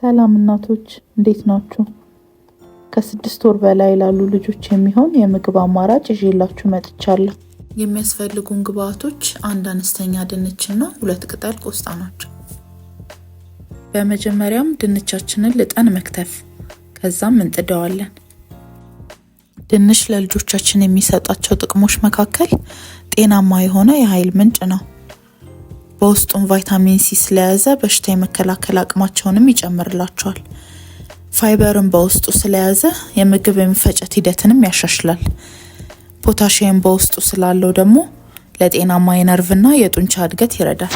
ሰላም እናቶች እንዴት ናችሁ? ከ6 ወር በላይ ላሉ ልጆች የሚሆን የምግብ አማራጭ ይዤላችሁ መጥቻለሁ። የሚያስፈልጉን ግብአቶች አንድ አነስተኛ ድንችና 2 ቅጠል ቆስጣ ናቸው። በመጀመሪያም ድንቻችንን ልጠን መክተፍ፣ ከዛም እንጥደዋለን። ድንች ለልጆቻችን የሚሰጣቸው ጥቅሞች መካከል ጤናማ የሆነ የኃይል ምንጭ ነው። በውስጡም ቫይታሚን ሲ ስለያዘ በሽታ የመከላከል አቅማቸውንም ይጨምርላቸዋል። ፋይበርን በውስጡ ስለያዘ የምግብ የመፈጨት ሂደትንም ያሻሽላል። ፖታሺየም በውስጡ ስላለው ደግሞ ለጤናማ የነርቭና የጡንቻ እድገት ይረዳል።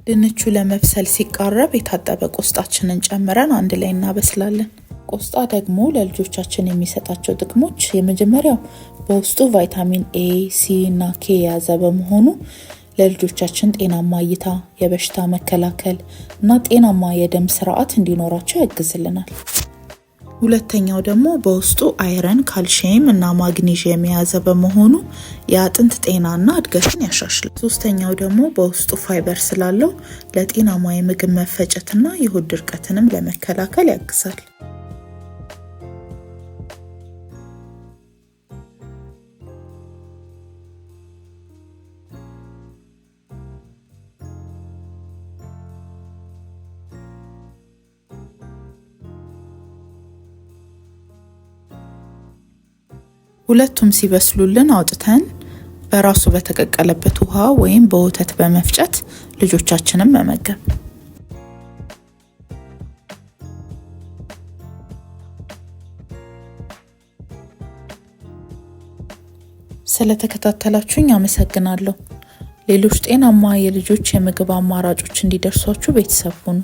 ድንቹ ለመብሰል ሲቃረብ የታጠበ ቆስጣችንን ጨምረን አንድ ላይ እናበስላለን። ቆስጣ ደግሞ ለልጆቻችን የሚሰጣቸው ጥቅሞች የመጀመሪያው በውስጡ ቫይታሚን ኤ፣ ሲ እና ኬ የያዘ በመሆኑ ለልጆቻችን ጤናማ እይታ፣ የበሽታ መከላከል እና ጤናማ የደም ስርዓት እንዲኖራቸው ያግዝልናል። ሁለተኛው ደግሞ በውስጡ አይረን፣ ካልሲየም እና ማግኒዥየም የያዘ በመሆኑ የአጥንት ጤናና እድገትን ያሻሽላል። ሶስተኛው ደግሞ በውስጡ ፋይበር ስላለው ለጤናማ የምግብ መፈጨትና የሆድ ድርቀትንም ለመከላከል ያግዛል። ሁለቱም ሲበስሉልን አውጥተን በራሱ በተቀቀለበት ውሃ ወይም በወተት በመፍጨት ልጆቻችንን መመገብ። ስለተከታተላችሁኝ አመሰግናለሁ። ሌሎች ጤናማ የልጆች የምግብ አማራጮች እንዲደርሷችሁ ቤተሰብ ሁኑ።